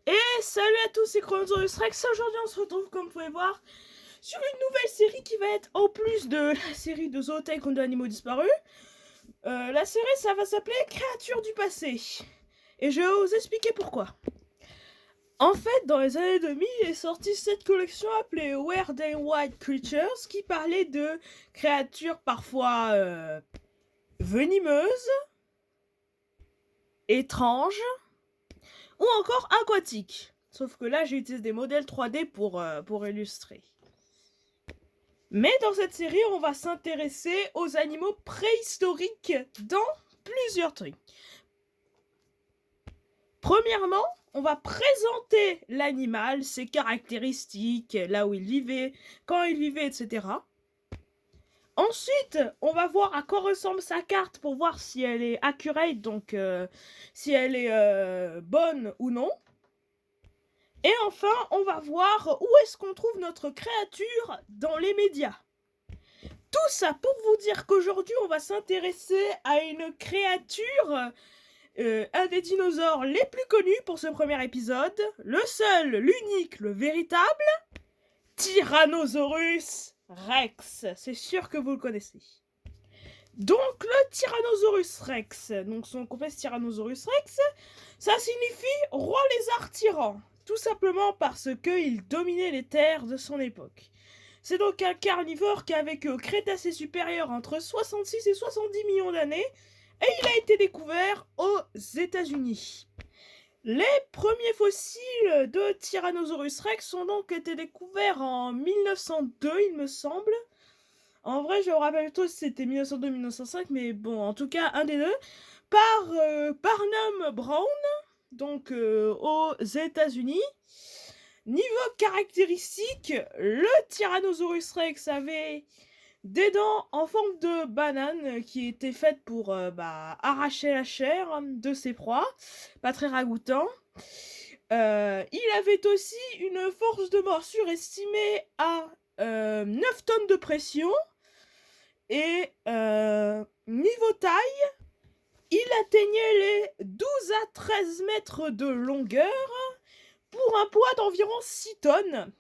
Et salut à tous, c'est Chronosaurus Rex. Aujourd'hui, on se retrouve, comme vous pouvez voir, sur une nouvelle série qui va être, en plus de la série de Zootech contre animaux disparus, la série, ça va s'appeler Créatures du passé. Et je vais vous expliquer pourquoi. En fait, dans les années 2000, est sortie cette collection appelée Weird and Wild Creatures, qui parlait de créatures parfois venimeuses, étranges, ou encore aquatiques. Sauf que là, j'ai utilisé des modèles 3D pour illustrer. Mais dans cette série, on va s'intéresser aux animaux préhistoriques dans plusieurs trucs. Premièrement, on va présenter l'animal, ses caractéristiques, là où il vivait, quand il vivait, etc. Ensuite, on va voir à quoi ressemble sa carte pour voir si elle est accurate, donc si elle est bonne ou non. Et enfin, on va voir où est-ce qu'on trouve notre créature dans les médias. Tout ça pour vous dire qu'aujourd'hui, on va s'intéresser à une créature, un des dinosaures les plus connus pour ce premier épisode, le seul, l'unique, le véritable, Tyrannosaurus Rex. C'est sûr que vous le connaissez. Donc le Tyrannosaurus Rex, donc son complet Tyrannosaurus Rex, ça signifie roi lézard tyran, tout simplement parce qu'il dominait les terres de son époque. C'est donc un carnivore qui a vécu au Crétacé supérieur entre 66 et 70 millions d'années, et il a été découvert aux États-Unis. Les premiers fossiles de Tyrannosaurus Rex ont donc été découverts en 1902, il me semble. En vrai, je me rappelle plutôt si c'était 1902-1905, mais bon, en tout cas, un des deux, par Barnum Brown, donc aux États-Unis. Niveau caractéristiques, le Tyrannosaurus Rex avait des dents en forme de banane qui étaient faites pour arracher la chair de ses proies, pas très ragoûtant. Il avait aussi une force de morsure estimée à 9 tonnes de pression. Et niveau taille, il atteignait les 12 à 13 mètres de longueur pour un poids d'environ 6 tonnes,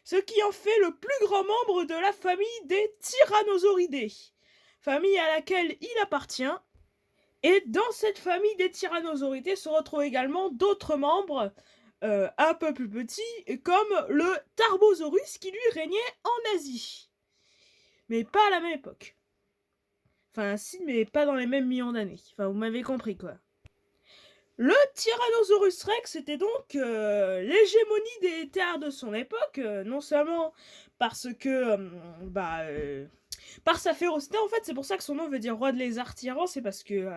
ce qui en fait le plus grand membre de la famille des Tyrannosauridés, famille à laquelle il appartient. Et dans cette famille des Tyrannosauridés se retrouvent également d'autres membres un peu plus petits, comme le Tarbosaurus qui lui régnait en Asie. Mais pas à la même époque. Enfin, si, mais pas dans les mêmes millions d'années. Enfin, vous m'avez compris, quoi. Le Tyrannosaurus Rex était donc l'hégémonie des terres de son époque, non seulement parce que, par sa férocité, en fait, c'est pour ça que son nom veut dire roi de lézard tyran, c'est parce que,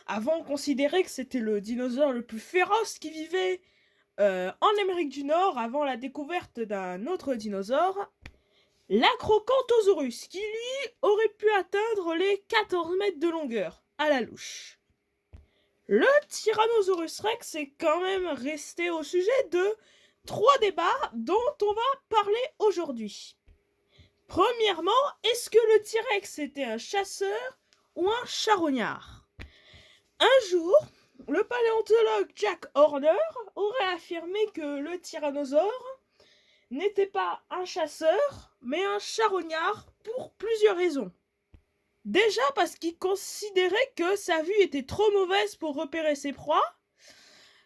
avant, on considérait que c'était le dinosaure le plus féroce qui vivait en Amérique du Nord, avant la découverte d'un autre dinosaure, l'Acrocanthosaurus, qui lui aurait pu atteindre les 14 mètres de longueur, à la louche. Le Tyrannosaurus Rex est quand même resté au sujet de 3 débats dont on va parler aujourd'hui. Premièrement, est-ce que le T-Rex était un chasseur ou un charognard? Un jour, le paléontologue Jack Horner aurait affirmé que le tyrannosaure n'était pas un chasseur, mais un charognard pour plusieurs raisons. Déjà parce qu'il considérait que sa vue était trop mauvaise pour repérer ses proies,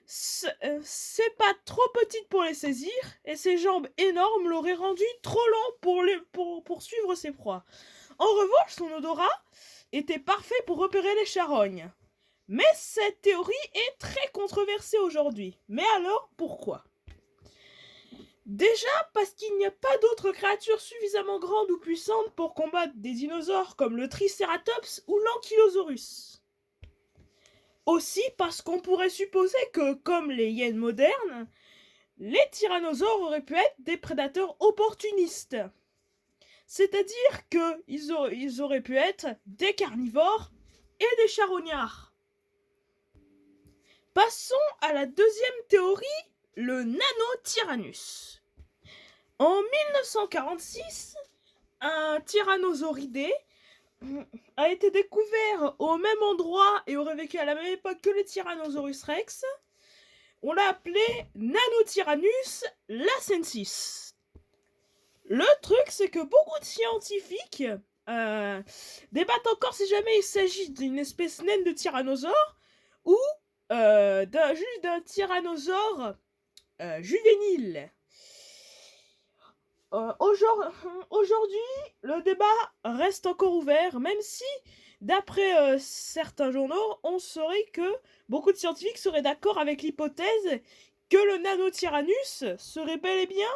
ses pattes trop petites pour les saisir, et ses jambes énormes l'auraient rendu trop lent pour suivre ses proies. En revanche, son odorat était parfait pour repérer les charognes. Mais cette théorie est très controversée aujourd'hui. Mais alors, pourquoi? Déjà parce qu'il n'y a pas d'autres créatures suffisamment grandes ou puissantes pour combattre des dinosaures comme le Triceratops ou l'Ankylosaurus. Aussi parce qu'on pourrait supposer que, comme les hyènes modernes, les tyrannosaures auraient pu être des prédateurs opportunistes. C'est-à-dire qu'ils auraient pu être des carnivores et des charognards. Passons à la deuxième théorie, le Nanotyrannus. En 1946, un tyrannosauridé a été découvert au même endroit et aurait vécu à la même époque que le Tyrannosaurus Rex, on l'a appelé Nanotyrannus lacensis. Le truc, c'est que beaucoup de scientifiques débattent encore si jamais il s'agit d'une espèce naine de tyrannosaure ou juste d'un tyrannosaure juvénile. Aujourd'hui, le débat reste encore ouvert, même si, d'après certains journaux, on saurait que beaucoup de scientifiques seraient d'accord avec l'hypothèse que le Nanotyrannus serait bel et bien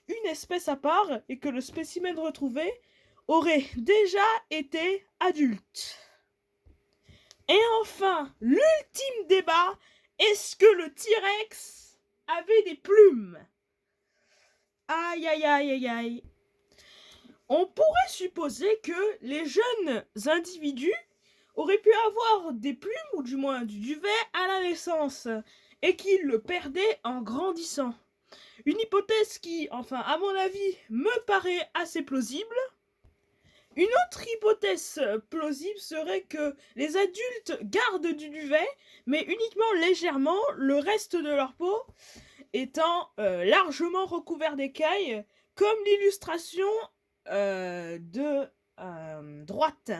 une espèce à part et que le spécimen retrouvé aurait déjà été adulte. Et enfin, l'ultime débat, est-ce que le T-Rex avait des plumes ? Aïe aïe aïe aïe aïe. On pourrait supposer que les jeunes individus auraient pu avoir des plumes, ou du moins du duvet, à la naissance, et qu'ils le perdaient en grandissant. Une hypothèse qui, enfin à mon avis, me paraît assez plausible. Une autre hypothèse plausible serait que les adultes gardent du duvet, mais uniquement légèrement, le reste de leur peau étant largement recouvert d'écailles, comme l'illustration de droite.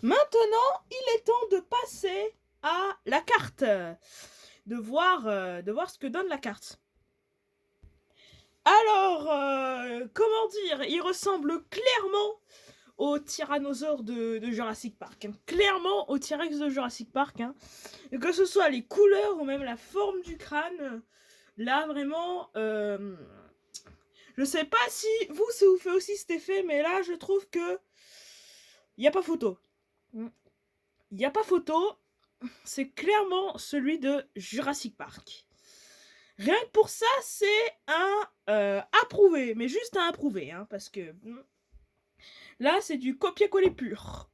Maintenant, il est temps de passer à la carte, de voir ce que donne la carte. Alors, comment dire, il ressemble clairement au tyrannosaure de Jurassic Park. Hein. Clairement au T-Rex de Jurassic Park. Hein. Et que ce soit les couleurs ou même la forme du crâne, là vraiment, je sais pas si ça vous fait aussi cet effet, mais là je trouve que il n'y a pas photo. Il n'y a pas photo, c'est clairement celui de Jurassic Park. Rien que pour ça, c'est un approuvé, mais juste un approuvé, hein, parce que là, c'est du copier-coller pur.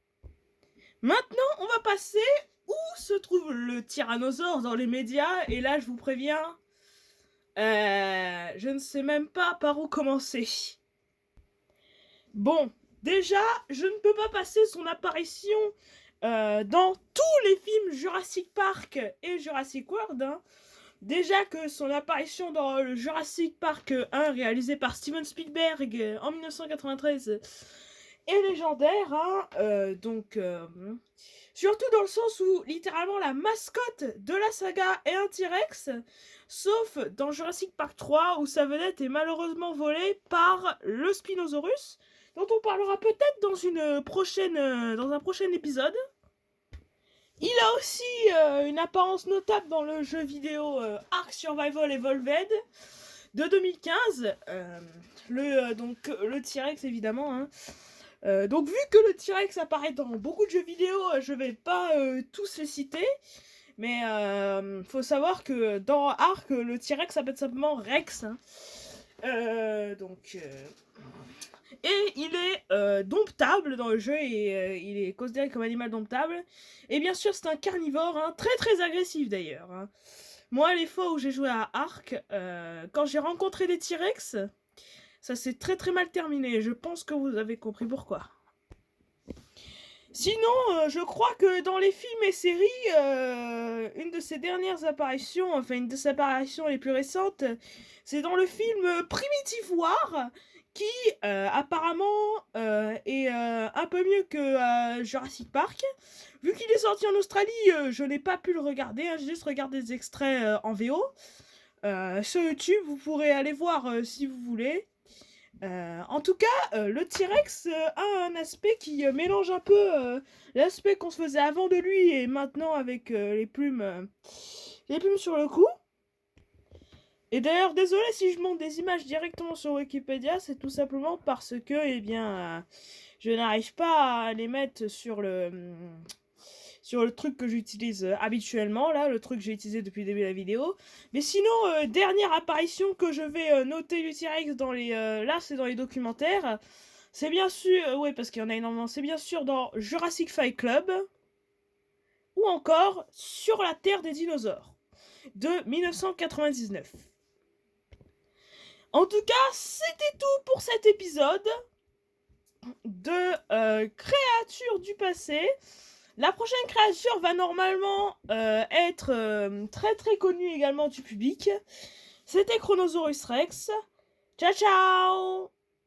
Maintenant, on va passer où se trouve le tyrannosaure dans les médias, et là, je vous préviens, je ne sais même pas par où commencer. Bon, déjà, je ne peux pas passer son apparition dans tous les films Jurassic Park et Jurassic World, hein. Déjà que son apparition dans le Jurassic Park 1, réalisé par Steven Spielberg en 1993, est légendaire, hein, surtout dans le sens où, littéralement, la mascotte de la saga est un T-Rex, sauf dans Jurassic Park 3, où sa vedette est malheureusement volée par le Spinosaurus, dont on parlera peut-être dans un prochain épisode. Il a aussi une apparence notable dans le jeu vidéo Ark Survival Evolved de 2015. Le T-Rex, évidemment. Hein. Donc, vu que le T-Rex apparaît dans beaucoup de jeux vidéo, je vais pas tous les citer. Mais faut savoir que dans Ark, le T-Rex s'appelle simplement Rex. Hein. Et il est domptable dans le jeu, et il est considéré comme animal domptable. Et bien sûr, c'est un carnivore, hein, très très agressif d'ailleurs. Hein. Moi, les fois où j'ai joué à Ark, quand j'ai rencontré des T-Rex, ça s'est très très mal terminé. Je pense que vous avez compris pourquoi. Sinon, je crois que dans les films et séries, une de ses dernières apparitions, enfin une de ses apparitions les plus récentes, c'est dans le film Primitive War, qui apparemment est un peu mieux que Jurassic Park. Vu qu'il est sorti en Australie, je n'ai pas pu le regarder, hein, j'ai juste regardé des extraits en VO. Sur YouTube, vous pourrez aller voir si vous voulez. En tout cas, le T-Rex a un aspect qui mélange un peu l'aspect qu'on se faisait avant de lui et maintenant avec les plumes sur le cou. Et d'ailleurs, désolé si je monte des images directement sur Wikipédia, c'est tout simplement parce que, eh bien, je n'arrive pas à les mettre sur le truc que j'utilise habituellement, là, le truc que j'ai utilisé depuis le début de la vidéo. Mais sinon, dernière apparition que je vais noter du T-Rex dans les... là, c'est dans les documentaires. C'est bien sûr... ouais, parce qu'il y en a énormément. C'est bien sûr dans Jurassic Fight Club. Ou encore Sur la Terre des dinosaures. De 1999. En tout cas, c'était tout pour cet épisode de créatures du passé. La prochaine créature va normalement être très très connue également du public. C'était Chronosaurus Rex. Ciao ciao!